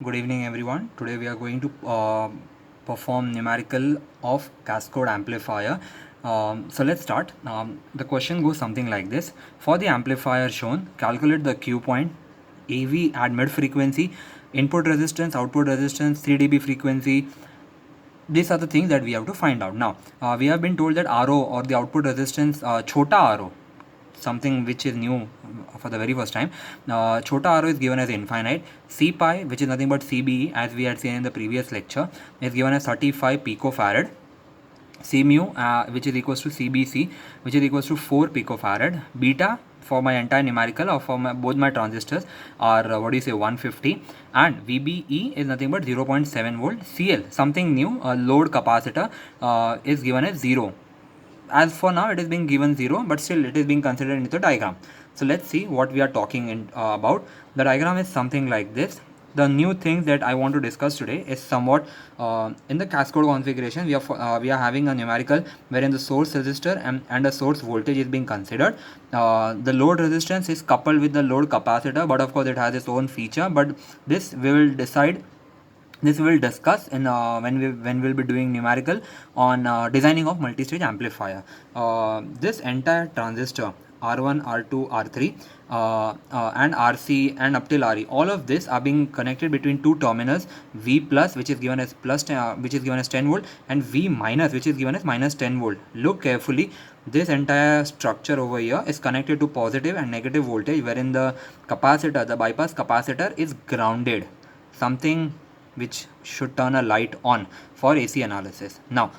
Good evening, everyone. Today we are going to perform numerical of cascode amplifier. So let's start. The question goes something like this. For the amplifier shown, calculate the Q point, AV at mid frequency, input resistance, output resistance, 3 dB frequency. These are the things that we have to find out. Now, we have been told that RO or the output resistance, chota RO, something which is new for the very first time. Chota RO is given as infinite. C pi, which is nothing but CBE, as we had seen in the previous lecture, is given as 35 picofarad. C mu, which is equals to CBC, which is equals to 4 picofarad. Beta, for my entire numerical or for both my transistors, are 150, and VBE is nothing but 0.7 volt. CL, something new, a load capacitor, is given as 0. As for now it is being given 0, but still it is being considered in the diagram. So let's see what we are talking about. The diagram is something like this. The new thing that I want to discuss today is somewhat in the cascode configuration. We are having a numerical wherein the source resistor and the source voltage is being considered. The load resistance is coupled with the load capacitor, but of course it has its own feature. But this we will discuss in when we'll be doing numerical on designing of multi-stage amplifier. This entire transistor R1, R2, R3 and RC and up till RE, all of this are being connected between two terminals, V plus, which is given as which is given as 10 volt, and V minus, which is given as minus 10 volt. Look carefully. This entire structure over here is connected to positive and negative voltage, wherein the capacitor, the bypass capacitor, is grounded, something which should turn a light on for AC analysis. Now,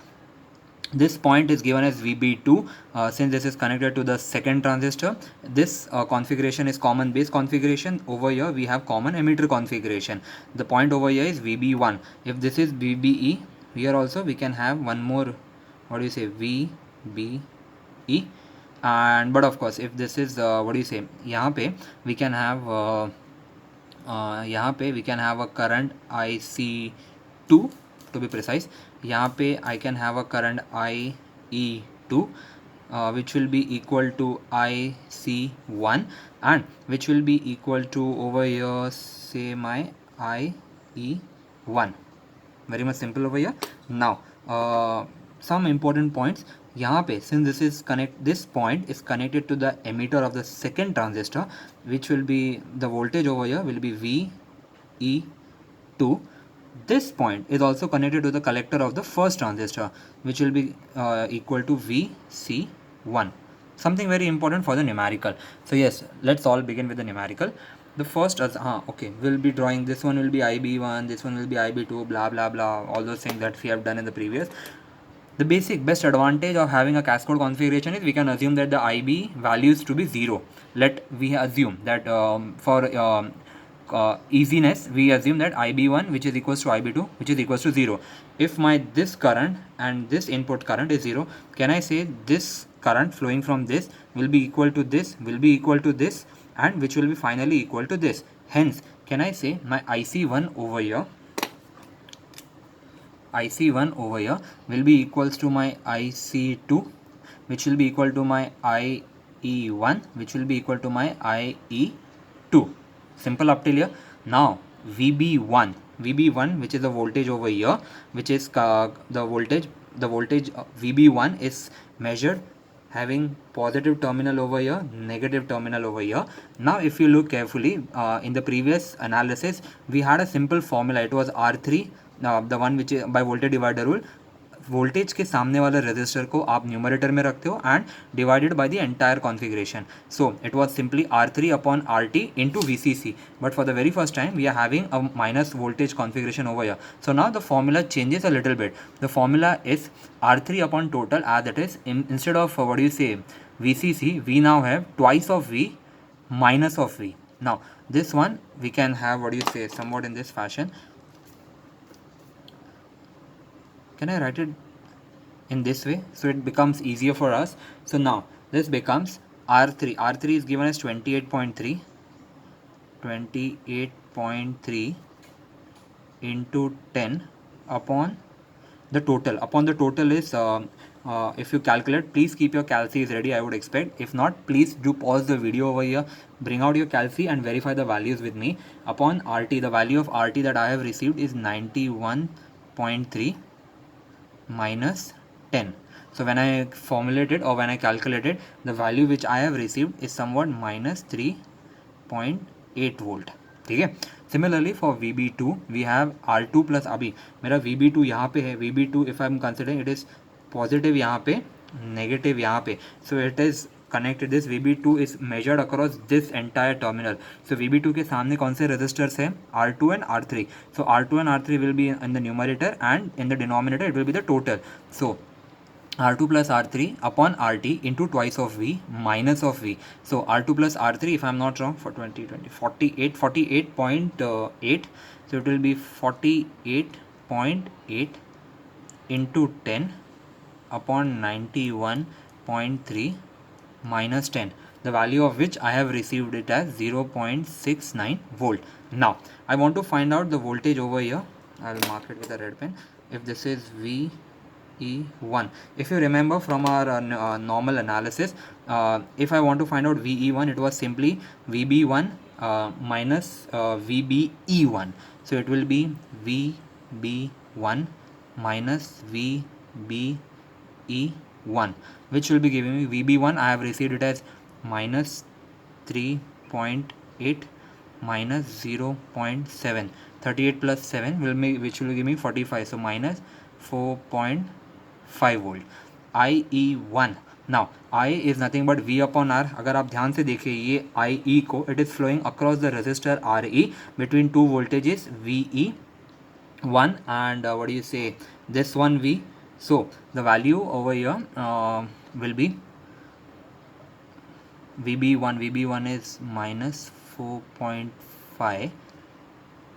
this point is given as VB2 since this is connected to the second transistor. This configuration is common base configuration. Over here we have common emitter configuration. The point over here is VB1. If this is VBE, here also we can have one more, VBE. And but of course if this is यहाँ पे we can have यहाँ पे we can have a current IC2 to be precise. यहाँ पे I can have a current IE2 which will be equal to IC1 and which will be equal to over here say my IE1. Very much simple over here. Now some important points. यहाँ पे since this point is connected to the emitter of the second transistor, which will be the voltage over here will be VE2. This point is also connected to the collector of the first transistor, which will be equal to VC1. Something very important for the numerical. So yes, let's all begin with the numerical. The first we'll be drawing, this one will be IB1, this one will be IB2, blah blah blah, all those things that we have done in the previous. The best advantage of having a cascode configuration is we can assume that the IB values to be 0. We assume that for easiness, we assume that IB1, which is equals to IB2, which is equals to 0. If my this current and this input current is 0, can I say this current flowing from this will be equal to this, and which will be finally equal to this. Hence, can I say my IC1 over here will be equals to my IC2, which will be equal to my IE1, which will be equal to my IE2. Simple up till here. Now VB1, which is the voltage over here, which is the voltage VB1 is measured having positive terminal over here, negative terminal over here. Now if you look carefully, in the previous analysis we had a simple formula. It was R3, the one which is by voltage divider rule. Voltage के सामने वाले resistor को आप numerator में रखते हो and divided by the entire configuration. So it was simply R3 upon RT into VCC, but for the very first time we are having a minus voltage configuration over here. So now the formula changes a little bit. The formula is R3 upon total, as it is. Instead of VCC, we now have twice of V minus of V. Now this one we can have somewhat in this fashion. Can I write it in this way so it becomes easier for us? So now this becomes R3. R3 is given as 28.3 into 10 upon the total. Upon the total is If you calculate, please keep your calcs ready, I would expect. If not, please do pause the video over here, bring out your calc and verify the values with me. Upon RT, the value of RT that I have received is 91.3 minus 10. So when I formulated or when I calculated, the value which I have received is somewhat minus 3.8 volt. ठीक है. Similarly for VB2 we have R2 plus अभी मेरा VB2 यहाँ पे है. VB2 if I am considering it is positive यहाँ पे, negative यहाँ पे, so it is connected. This VB2 is measured across this entire terminal. So VB2 के सामने कौन से resistors है? R2 and R3. So R2 and R3 will be in the numerator and in the denominator it will be the total. So R2 plus R3 upon RT into twice of V minus of V. So R2 plus R3, if I am not wrong, for 48.8. So it will be 48.8 into 10 upon 91.3 minus 10, the value of which I have received it as 0.69 volt. Now I want to find out the voltage over here. I will mark it with a red pen. If this is VE1, if you remember from our normal analysis, if I want to find out VE1, it was simply VB1 minus VBE1. So it will be VB1 minus VBE1, which will be giving me VB1. I have received it as minus 3.8 minus 0.7. 38 plus 7 will make, which will give me 45. So minus 4.5 volt. IE1. Now I is nothing but V upon R. अगर आप ध्यान से देखिए ये IE को, it is flowing across the resistor RE between two voltages VE1 and what do you say, this one V. So the value over here will be VB1 is minus 4.5.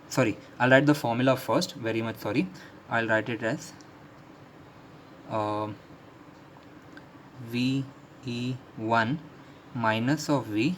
Sorry, I'll write the formula first. Very much sorry. I'll write it as VE1 minus of V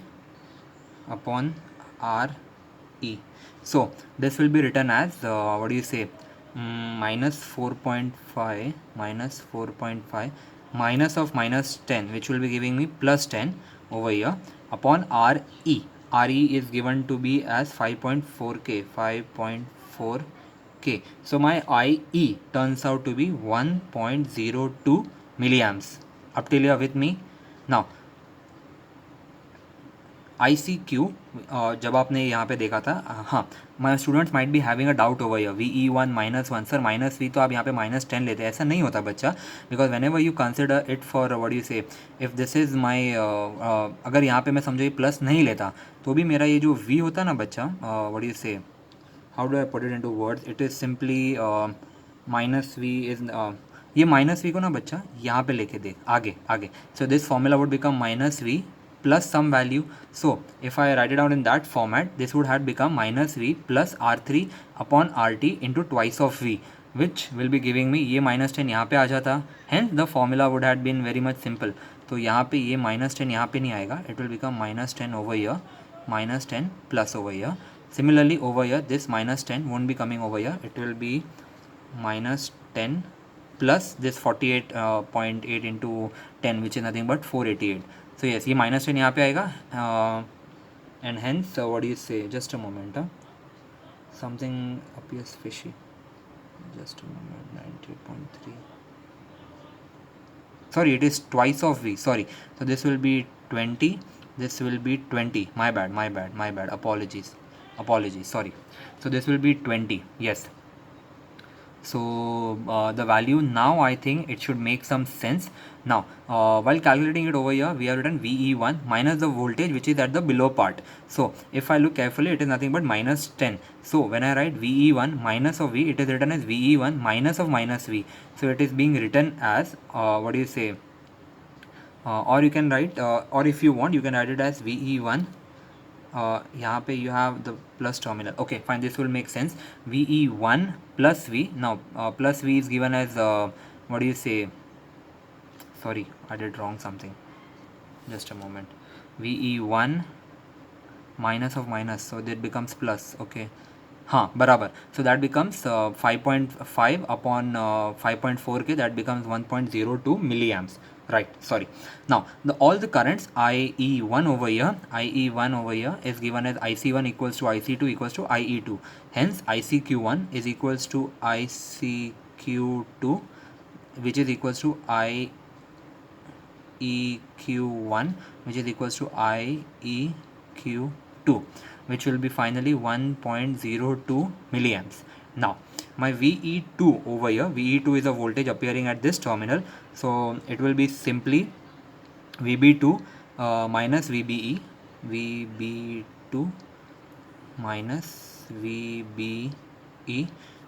upon RE. So this will be written as what do you say, minus 4.5 minus 4.5 minus of minus 10, which will be giving me plus 10 over here upon RE. RE is given to be as 5.4K. 5.4K. So my IE turns out to be 1.02 milliamps. Up till here with me. Now ICQ जब आपने यहाँ पे देखा था, हाँ, my students might be having a doubt over here VE1 minus 1. Sir minus V तो आप यहाँ पे minus 10 लेते हैं, ऐसा नहीं होता बच्चा, because when ever you consider it for what you से, इफ़ दिस इज़ माई, अगर यहाँ पे मैं समझो ये प्लस नहीं लेता तो भी मेरा ये जो V होता है ना बच्चा, व्हाट यू से, how do I put it into words, it is simply minus V is, ये माइनस V को ना बच्चा यहाँ पे लेके दे आगे आगे. So this formula would become minus V plus some value. So if I write it down in that format, this would have become minus V plus R3 upon RT into twice of V, which will be giving me, ये minus 10 यहाँ पे आ जाता, hence the formula would have been very much simple. तो यहाँ पे ये minus 10 यहाँ पे नहीं आएगा, it will become minus 10 over here, minus 10 plus over here. Similarly over here, this minus 10 won't be coming over here, it will be minus 10 plus this 48.8 into 10, which is nothing but 488. So yes, ये minus 10 यहाँ पे आएगा, and hence what do you say, just a moment, something appears fishy, just a moment. 98.3, sorry, it is twice of V, sorry. So this will be 20, this will be 20, my bad, apologies, sorry. So this will be 20, yes. So the value now, I think it should make some sense. Now while calculating it over here, we have written VE1 minus the voltage which is at the below part. So if I look carefully, it is nothing but minus 10. So when I write VE1 minus of V, it is written as VE1 minus of minus V. So it is being written as what do you say, or you can write, or if you want you can write it as VE1, यहाँ पे you have the plus terminal. Okay, fine, this will make sense. VE1 plus V. Now plus V is given as what do you say, sorry, I did wrong something, just a moment. VE1 minus of minus, so that becomes plus. Okay, हाँ बराबर. So that becomes 5.5 upon 5.4k, that becomes 1.02 milliamps. Right, sorry. Now all the currents IE1 over here, is given as IC1 equals to IC2 equals to IE2. Hence ICQ1 is equals to ICQ2, which is equals to IEQ1, which is equals to IEQ2, which will be finally 1.02 milliamps. Now my VE2 over here, VE2 is a voltage appearing at this terminal, so it will be simply VB2 minus VBE, VB2 minus VBE,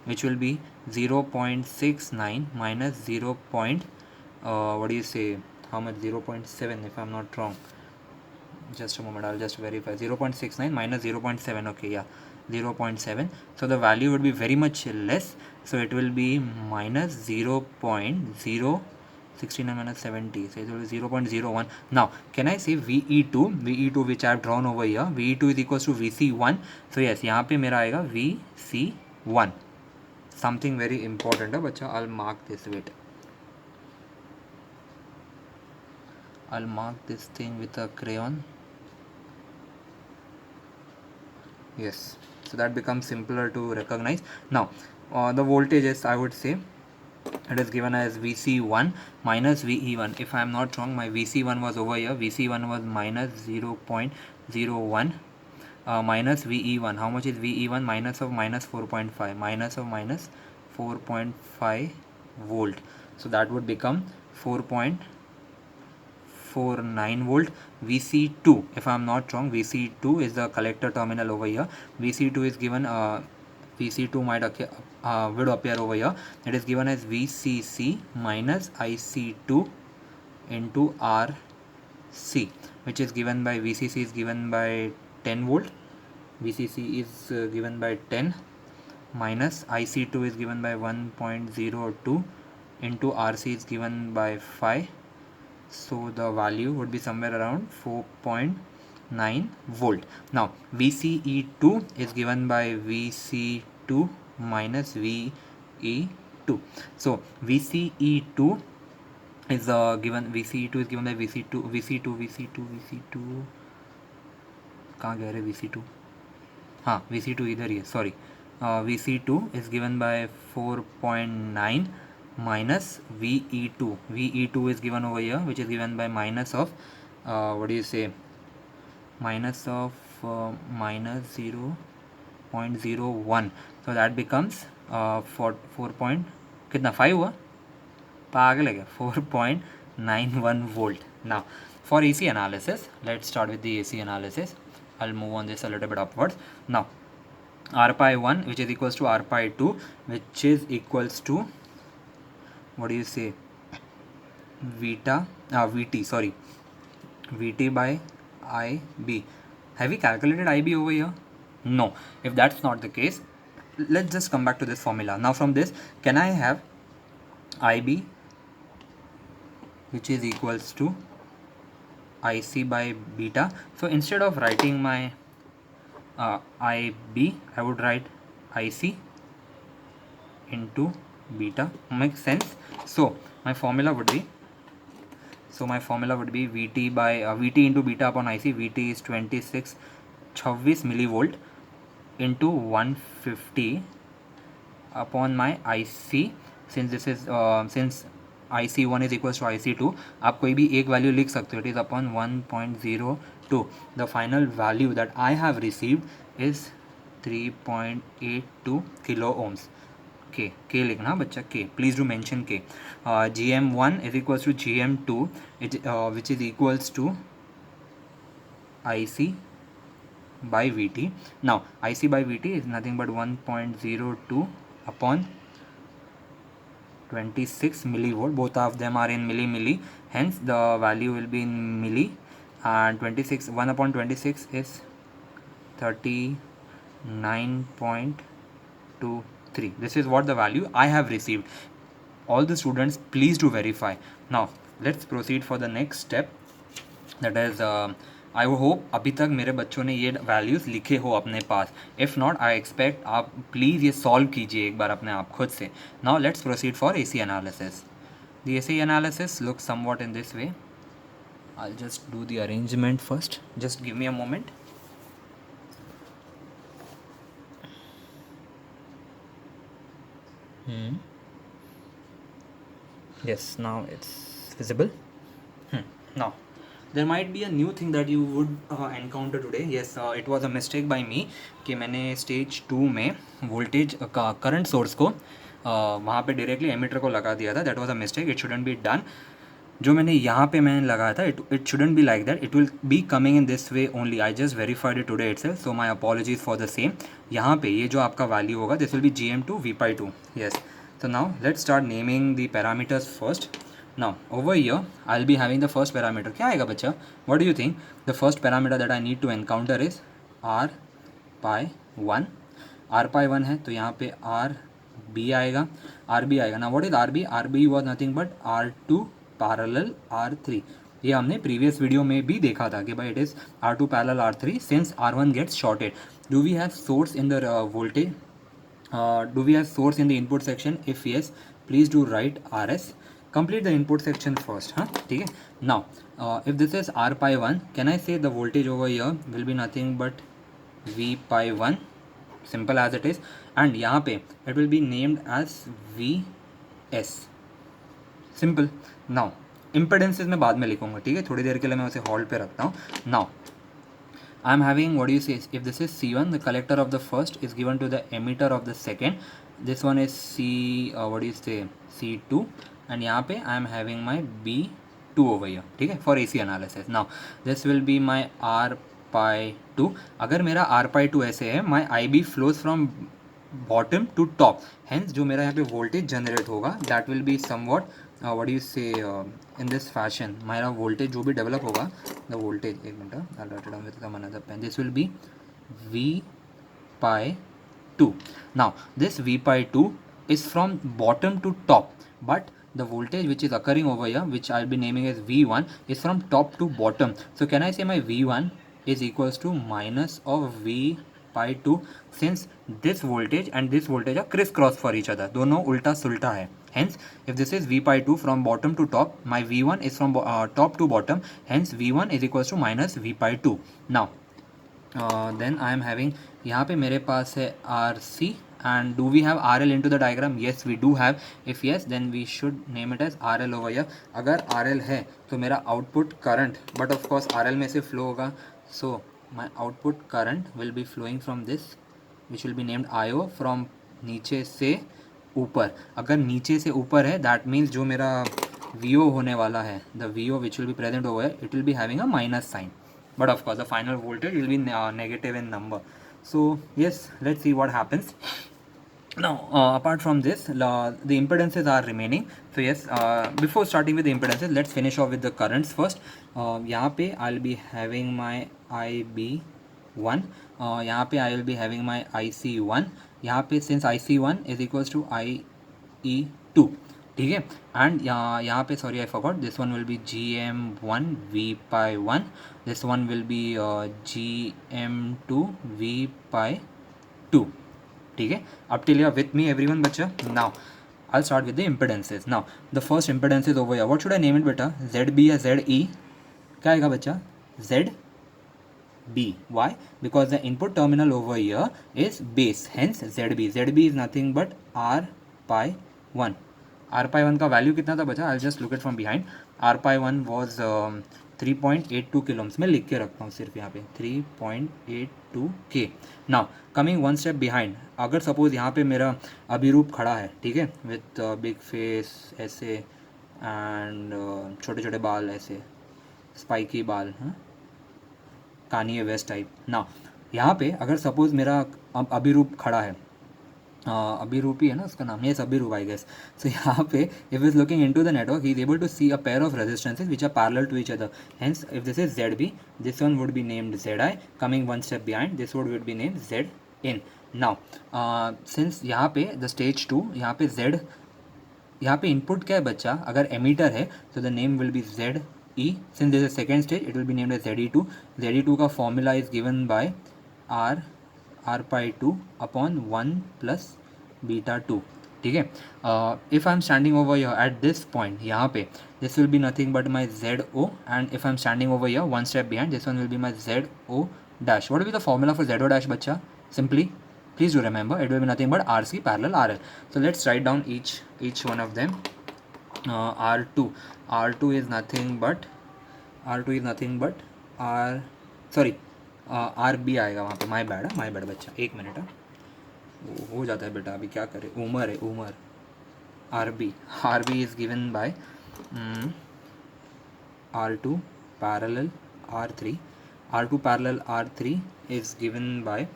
which will be 0.69 minus 0. What do you say, how much, 0.7 if I'm not wrong. Just a moment, I'll just verify. 0.69 minus 0.7, okay, yeah, 0.7. So the value would be very much less, so it will be minus 0.069 minus 70, so it will be 0.01. Now can I say VE2 which I have drawn over here, VE2 is equals to VC1. So yes, यहाँ पे मेरा आएगा VC1. Something very important है बच्चा, I'll mark this, wait, I'll mark this thing with a crayon. Yes, so that becomes simpler to recognize. Now the voltages, I would say it is given as VC1 minus VE1. If I am not wrong, my VC1 was over here, VC1 was minus 0.01 minus VE1. How much is VE1? Minus of minus 4.5, minus of minus 4.5 volt, so that would become 4.49 volt. VC2, if I am not wrong, VC2 is the collector terminal over here. VC2 is given, VC2 might would appear over here. It is given as VCC minus IC2 into RC, which is given by, VCC is given by 10 volt, VCC is given by 10, minus IC2 is given by 1.02 into RC is given by 5. So the value would be somewhere around 4.9 volt. Now VCE2 is given by VC2 minus VE2. So VCE2 is given, VCE2 is given by VC2 कहाँ गया रे VC2, हाँ VC2 इधर ही है, sorry. VC2 is given by 4.9 minus VE2. VE2 is given over here, which is given by minus of what do you say, minus of minus 0.01. So that becomes 4 कितना 5 हुआ, पागल है क्या, 4.91 volt. Now for AC analysis, let's start with the AC analysis. I'll move on this a little bit upwards. Now R pi 1, which is equals to R pi 2, which is equals to, what do you say, VT, sorry, VT by IB. Have we calculated IB over here? No. If that's not the case, let's just come back to this formula. Now from this, can I have IB, which is equals to IC by beta? So instead of writing my IB, I would write IC into beta. Makes sense? So my formula would be, VT by VT into beta upon IC. VT is 26 millivolt into 150 upon my IC. Since this is since IC1 is equals to IC2, आप कोई भी एक value लिख सकते हो. It is upon 1.02. The final value that I have received is 3.82 kilo ohms. K लिखना बच्चा, K, please do mention K. GM1 is equals to GM2, which is equals to IC by VT. Now IC by VT is nothing but 1.02 upon 26 millivolt. Both of them are in milli, hence the value will be in milli, and 1 upon 26 is 39.23. This is what the value I have received. All the students, please do verify. Now let's proceed for the next step, that is I hope अभी तक मेरे बच्चों ने ये values लिखे हो अपने पास. If not I expect आप प्लीज़ ये सॉल्व कीजिए एक बार अपने आप खुद से. Now let's proceed for AC analysis. The AC analysis looks somewhat in this way. I'll just do the arrangement first. Just give me a moment. Yes, now it's visible. Now, there might be a new thing that you would encounter today. Yes, it was a mistake by me कि मैंने stage 2 में voltage का current source को वहाँ पे directly ammeter को लगा दिया था. That was a mistake. It shouldn't be done. जो मैंने यहाँ पे मैंने लगाया था, it shouldn't be like that. It will be coming in this way only. I just verified it today itself, so my apologies for the same. यहाँ पे ये जो आपका वैल्यू होगा, this will be GM2 V/2. Yes. So now let's start naming the parameters first. Now over here I'll be having the first parameter. क्या आएगा बच्चा? What do you think? The first parameter that I need to encounter is R/1. R/1 है तो यहाँ पे RB आएगा. RB आएगा. Now what is RB? RB was nothing but R2 parallel R3. ये हमने प्रीवियस वीडियो में भी देखा था कि भाई it is R2 parallel R3 since R1 gets shorted. Do we have source in the voltage? Do we have source in the input section? If yes, please do write RS. Complete the input section first. ठीक है. Now if this is R/1, can I say the voltage over here will be nothing but V/1, simple as it is, and यहाँ पे it will be named as VS. Simple. Now impedances मैं बाद में लिखूँगा. ठीक है, थोड़ी देर के लिए मैं उसे होल्ड पे रखता हूँ. Now I'm having, what do you say, if this is C1, the collector of the first is given to the emitter of the second. This one is what do you say, C2, and यहाँ पे I am having my B2 over here. ठीक है, for AC analysis. Now this will be my R/2. अगर मेरा R/2 ऐसे है, my IB flows from bottom to top. Hence जो मेरा यहाँ पे voltage generate होगा, that will be somewhat what do you say, in this fashion. मेरा voltage जो भी develop होगा, the voltage, एक minute, I'll write it down with some another pen. This will be V/2. Now this V/2 is from bottom to top, but the voltage which is occurring over here, which I'll be naming as V1, is from top to bottom. So can I say my V1 is equals to minus of V/2, since this voltage and this voltage are crisscross for each other. दोनों उल्टा सुल्टा है. Hence, if this is V/2 from bottom to top, my V1 is from top to bottom. Hence, V1 is equals to minus V/2. Now, then I am having, यहाँ पे मेरे पास है RC, and do we have RL into the diagram? Yes, we do have. If yes, then we should name it as RL over here. अगर RL है तो मेरा output current, but of course RL में से flow होगा, so my output current will be flowing from this, which will be named IO, from नीचे से ऊपर. अगर नीचे से ऊपर है, that means जो मेरा VO होने वाला है, the VO which will be present over here, it will be having a minus sign, but of course the final voltage will be negative in number. So yes, let's see what happens. Now apart from this, the impedances are remaining. So yes, before starting with the impedances, let's finish off with the currents first. यहाँ पे I'll be having my IB1, यहाँ पे I will be having my IC1, यहाँ पे since IC1 is equals to IE2. ठीक है, and यहाँ पे sorry I forgot, this one will be GM1 V/1, this one will be GM2 V/2. ठीक है, up till here with me everyone बच्चा. Now I'll start with the impedances. Now the first impedance is over here. What should I name it बेटा? ZB या ZE? क्या आएगा बच्चा? ZB. Why? Because the input terminal over here is base, hence ZB. ZB is nothing but R/1. R/1 का value कितना था बच्चा? I'll just look it from behind. R/1 was 3.82 kilo ohms. मैं लिख के रखता हूँ सिर्फ यहाँ पे 3.82 K. Now coming one step behind, अगर सपोज यहाँ पे मेरा अभिरूप खड़ा है, ठीक है, विथ बिग फेस ऐसे एंड छोटे छोटे बाल ऐसे, स्पाइकी बाल, कानिये वेस्ट टाइप. नाउ यहाँ पे अगर सपोज मेरा अभिरूप खड़ा है, अभिरूप ही है ना उसका नाम, yes Abhirup I guess. So यहाँ पे if is looking into the network, he is able to see a pair of resistances which are parallel to each other. Hence if this is ZB, this one would be named ZI. Coming one step behind, this would be named ZIN. Now since यहाँ पे the stage 2, यहाँ पे Z, यहाँ पे input क्या है बच्चा? अगर एमीटर है तो the name will be ZA, ZE. Since there is a second stage, it will be named as ZE2. ZE2 का formula is given by R pi 2 upon 1 plus beta 2. ठीक है. If I am standing over here at this point, यहाँ पे this will be nothing but my ZO, and if I am standing over here one step behind, this one will be my ZO dash. What will be the formula for ZO dash, बच्चा? Simply, please do remember, it will be nothing but RC parallel RL. So let's write down each one of them. R2 is nothing but RB आएगा वहाँ पे. My bad बच्चा, एक minute हो जाता है बेटा, अभी क्या करें, Umar. RB is given by R2 parallel R3. R2 parallel R3 is given by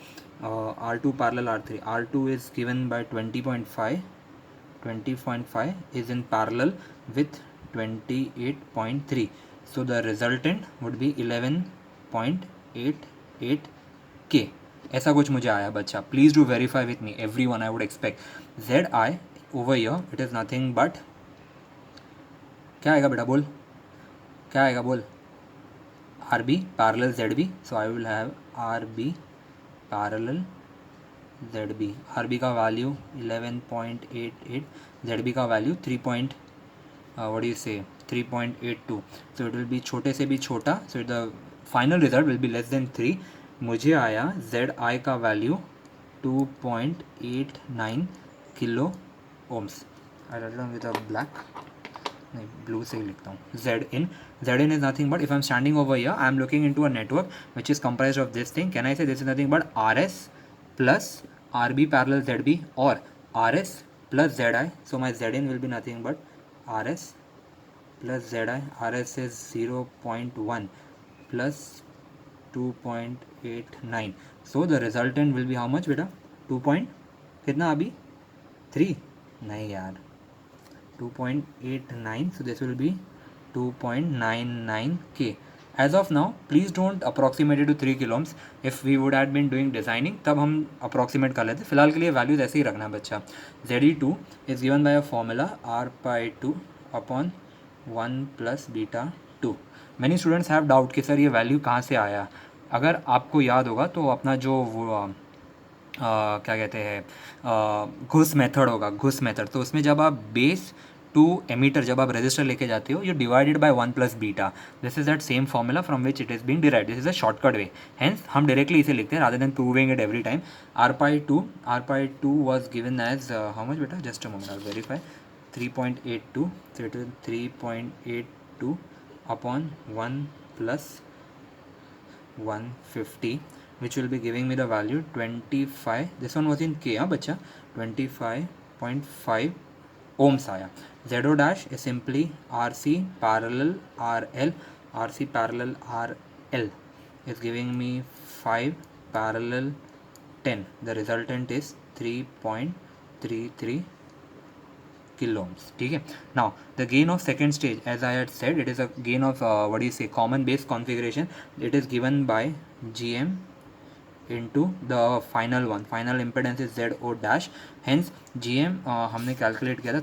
R2 parallel R3. R2 is given by 20.5. 20.5 is in parallel with 28.3. So the resultant would be 11.88 K. ऐसा कुछ मुझे आया बच्चा. Please do verify with me everyone. I would expect ZI over here, it is nothing but, क्या आएगा बेटा, बोल क्या आएगा, बोल. RB parallel ZB. So I will have RB parallel ZB. RB का वैल्यू 11.88, ZB का value 3.82. So it will be छोटे से भी छोटा. So the final result will be less than 3. मुझे आया ZI का value 2.89 kilo ohms. I write down with a black, नहीं blue से ही लिखता हूँ. ZIN is nothing but, if I am standing over here, I am looking into a network which is comprised of this thing. Can I say this is nothing but RS plus RB parallel ZB, or RS plus ZI? So my ZIN will be nothing but RS plus ZI. RS is 0.1 plus 2.89. So the resultant will be how much बेटा? 2 point कितना अभी? 3? नहीं यार, 2.89. So this will be 2.99 K. As of now, please don't approximate it to 3 kilo ohms. If we would have been doing designing, तब हम approximate कर लेते. फिलहाल के लिए values ऐसे ही रखना है बच्चा. ZE2 is given by a formula R pi 2 upon 1 plus beta 2. Many students have doubt कि सर ये वैल्यू कहाँ से आया. अगर आपको याद होगा तो अपना जो वो क्या कहते हैं घुस मेथड होगा, घुस मेथड, तो उसमें जब आप बेस टू एमीटर जब आप रजिस्टर लेके जाते हो, you divided by 1 plus beta. This is that same formula from which it is being derived. This is a shortcut way, hence हम डायरेक्टली इसे लिखते हैं rather than proving it every time. R pi 2 was given as how much बेटा, just a moment, I will verify. 3.82. so it is 3.82 upon 1 plus 150, which will be giving me the value 25. This one was in K, बच्चा. 25.5 ohms आया. ZO dash is simply RC parallel RL. RC parallel RL is giving me 5 parallel 10. The resultant is 3.33 kilo ohms. ठीक है. Now the gain of second stage, as I had said, it is a gain of common base configuration. It is given by GM into the final one. Final impedance is ZO dash. Hence GM हमने calculate किया था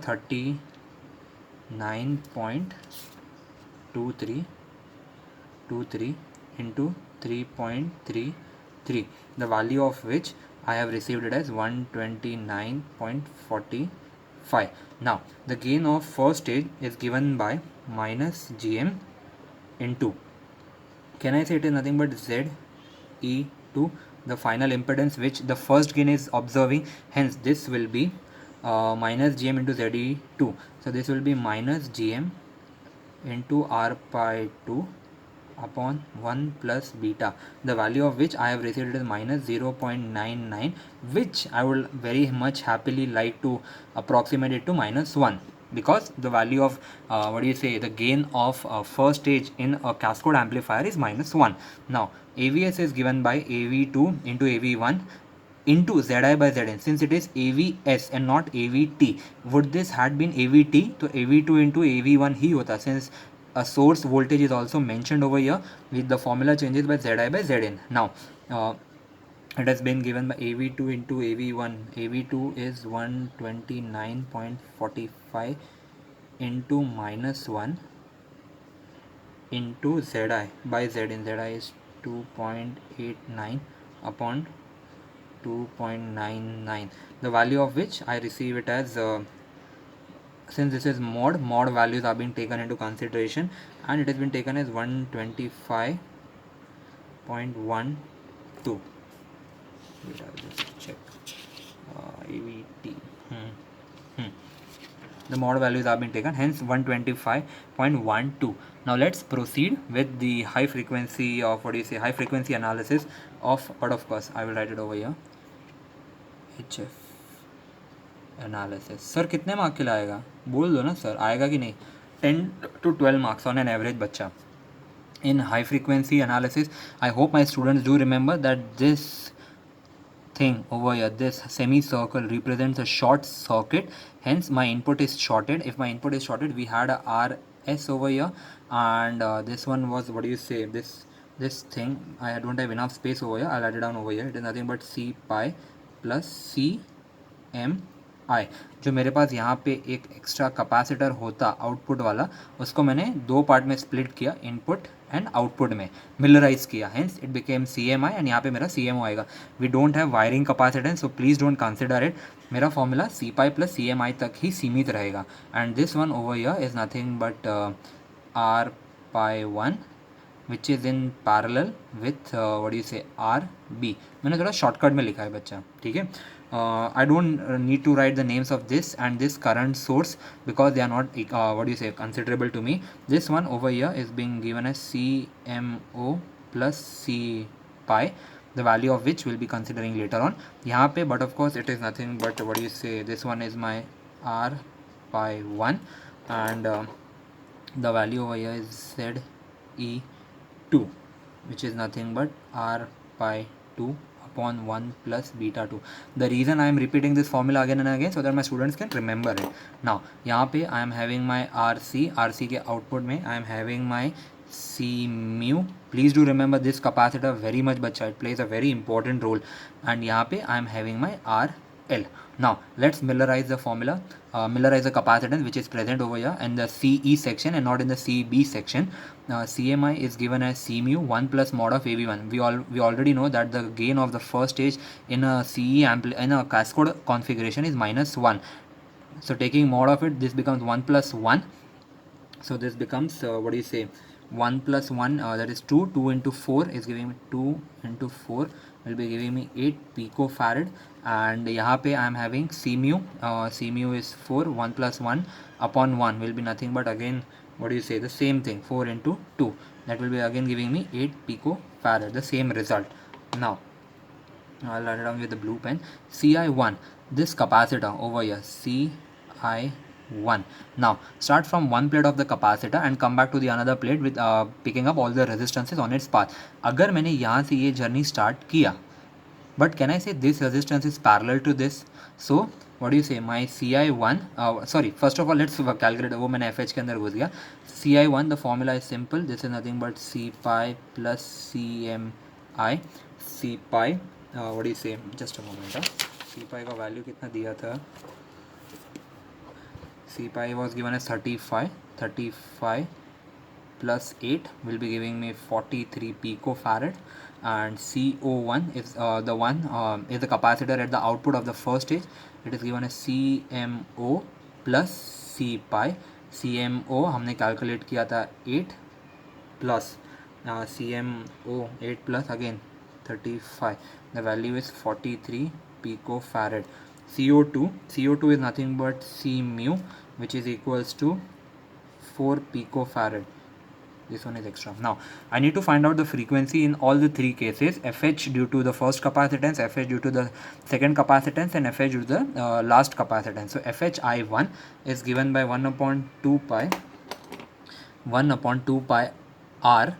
39.23 into 3.33, the value of which I have received it as 129.45. Now the gain of first stage is given by minus GM into, can I say it is nothing but ZE2, the final impedance which the first gain is observing. Hence this will be minus GM into ZE2. So this will be minus GM into R pi 2 upon 1 plus beta, the value of which I have received is minus 0.99, which I would very much happily like to approximate it to minus 1, because the value of the gain of first stage in a cascode amplifier is minus 1. Now AVS is given by AV2 into AV1 into ZI by Zn. Since it is AVS and not AVT, would this had been AVT, so AV2 into AV1 ही होता. Since a source voltage is also mentioned over here, with the formula changes by ZI by Zn. Now it has been given by AV2 into AV1. AV2 is 129.45 into minus 1 into Zi by Zin. Zi is 2.89 upon 2.99, the value of which I receive it as since this is mod values are being taken into consideration, and it has been taken as 125.12. Wait, I'll just check. AVT. The mod values have been taken, hence 125.12. Now let's proceed with the high frequency of high frequency analysis of, but of course I will write it over here, HF analysis. Sir कितने mark के लाएगा बोल दो ना sir, आएगा कि नहीं? 10 to 12 marks on an average बच्चा in high frequency analysis. I hope my students do remember that this thing over here, this semicircle represents a short circuit, hence my input is shorted. If my input is shorted, we had a RS over here, and this one was, what do you say, this thing, I don't have enough space over here, I'll write it down over here. It is nothing but C pi plus CMI. जो मेरे पास यहाँ पे एक extra capacitor होता output वाला, उसको मैंने दो पार्ट में स्प्लिट किया, इनपुट एंड आउटपुट में मिलराइज किया, hence it became CMI, and यहाँ पे मेरा CMO आएगा. We don't have wiring capacitance, so please don't consider it. मेरा formula C pi plus CMI तक ही सीमित रहेगा. And this one over here is nothing but R pi 1 which is in parallel with what do you say RB. मैंने थोड़ा shortcut में लिखा है बच्चा, ठीक है. I don't need to write the names of this and this current source because they are not what do you say, considerable to me. This one over here is being given as CMO plus C pi, the value of which we'll be considering later on यहाँ पे. But of course it is nothing but, what do you say, this one is my R pi 1, and the value over here is ZE2, which is nothing but R pi 2 upon 1 plus beta 2. The reason I am repeating this formula again and again so that my students can remember it. Now यहाँ पे I am having my RC के output में I am having my C mu. Please do remember this capacitor very much बच्चा, it plays a very important role. And यहाँ पे I am having my RL. Now let's millerize the formula, millerize the capacitance which is present over here in the CE section and not in the CB section. CMI is given as C mu 1 plus mod of AV1. We already know that the gain of the first stage in a in a cascode configuration is -1. So taking mod of it, this becomes 1 plus 1. So this becomes what do you say, 1 plus 1, that is 2. 2 into 4 is giving me 2 into 4 will be giving me 8 picofarad. And यहाँ पे I am having C mu is 4. 1 plus 1 upon 1 will be nothing but, again, what do you say, the same thing, 4 into 2, that will be again giving me 8 picofarad, the same result. Now I'll write it down with the blue pen. CI1, this capacitor over here, CI1. Now start from one plate of the capacitor and come back to the another plate with picking up all the resistances on its path. अगर मैंने यहाँ से ये journey start किया, but can I say this resistance is parallel to this? So what do you say, my CI1, sorry, first of all let's calculate, वो मैंने FH के अंदर घुस गया. CI1, the formula is simple, this is nothing but C pi plus CMI. C pi, what do you say, just a moment, C pi का value कितना दिया था? C pi was given as 35 plus 8 will be giving me 43 picofarad, and CO1 is the one is the capacitor at the output of the first stage. It is given as CMO plus C pi. CMO हमने calculate किया था 8 plus CMO 8 plus again 35, the value is 43 picofarad. CO2 is nothing but C mu, which is equals to 4 picofarad. This one is extra. Now I need to find out the frequency in all the three cases: FH due to the first capacitance, FH due to the second capacitance, and FH due to the last capacitance. So FHI1 is given by 1 upon 2 pi R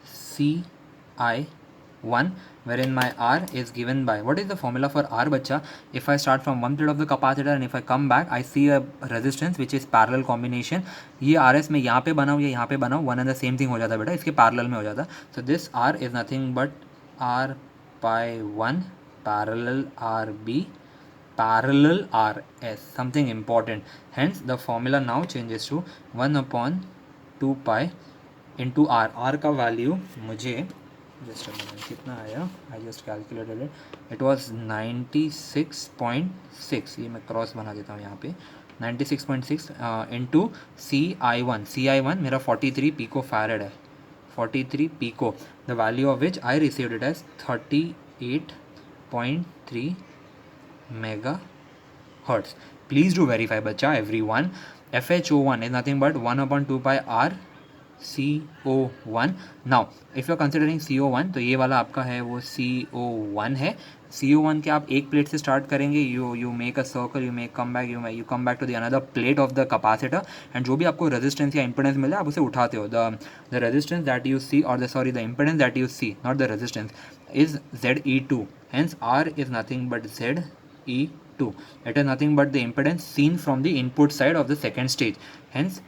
CI1, wherein my R is given by, what is the formula for R बच्चा? If I start from one plate of the capacitor and if I come back, I see a resistance which is parallel combination. ये RS में यहाँ पे बनाऊँ या यहाँ पे बनाऊँ, one and the same thing हो जाता बेटा, इसके parallel में हो जाता. So this R is nothing but R pi 1 parallel RB parallel RS, something important. Hence the formula now changes to 1 upon 2 pi into R, R का value मुझे just कितना आया, I just calculated it, it was 96.6, ये मैं cross बना देता हूँ यहाँ पे, 96.6 इंटू CI1 मेरा 43 पिको फैरेड है, 43 pico, the value of which I received it as 38.3 mega hertz. Please do verify बच्चा everyone. FHO1 is nothing but 1/2 pi R CO1. Now if you are considering CO1 तो ये वाला आपका है वो CO1 है. CO1 के आप एक प्लेट से स्टार्ट करेंगे, you make a circle, you come back to the another plate of the capacitor, and जो भी आपको resistance या impedance मिले आप उसे उठाते हो. The resistance that you see, or the impedance that you see, not the resistance, is ZE2. Hence R is nothing but ZE2. It is nothing but the impedance seen from the input side of the second stage. Hence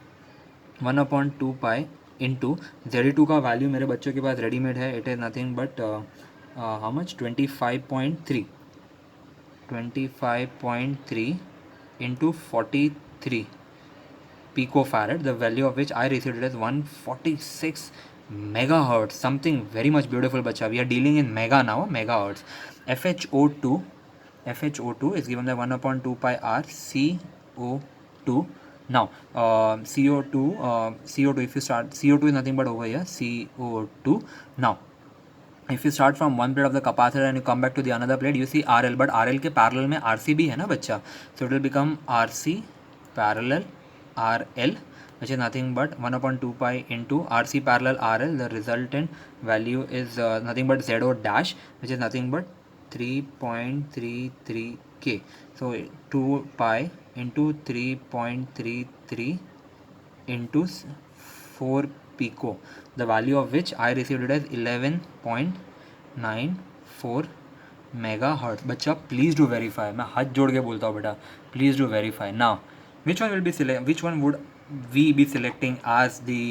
1/2 pi into ZE2 का value मेरे बच्चों के पास readymade है. It is nothing but how much, 25.3 into 43 picofarad, the value of which I received it as 146 megahertz, something very much beautiful bacha. We are dealing in mega now, megahertz. FHO2 is given by 1/2 pi R CO2. Now CO2, if you start, CO2 is nothing but over here, CO2. Now if you start from one plate of the capacitor and you come back to the another plate, you see RL, but RL के parallel में RC भी है ना बच्चा, so it will become RC parallel RL, which is nothing but 1/2 pi into RC parallel RL. The resultant value is nothing but ZO dash, which is nothing but 3.33K. So 2 pi into 3.33 into 4 pico, the value of which I received it as 11.94 megahertz. बच्चा please do verify, मैं हाथ जोड़ के बोलता हूँ बेटा, please do verify. Now which one would we be selecting as the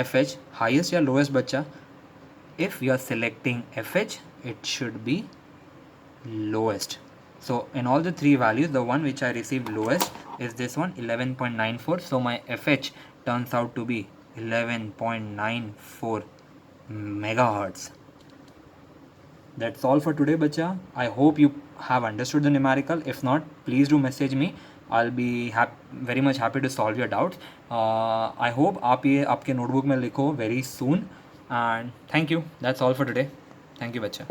FH, highest या lowest बच्चा? If we are selecting FH, it should be lowest. So in all the three values, the one which I received lowest is this one, 11.94. So my FH turns out to be 11.94 megahertz. That's all for today bacha. I hope you have understood the numerical. If not, please do message me. I'll be very much happy to solve your doubts. I hope आप ये आपके notebook में लिखो very soon. And thank you. That's all for today. Thank you बच्चा.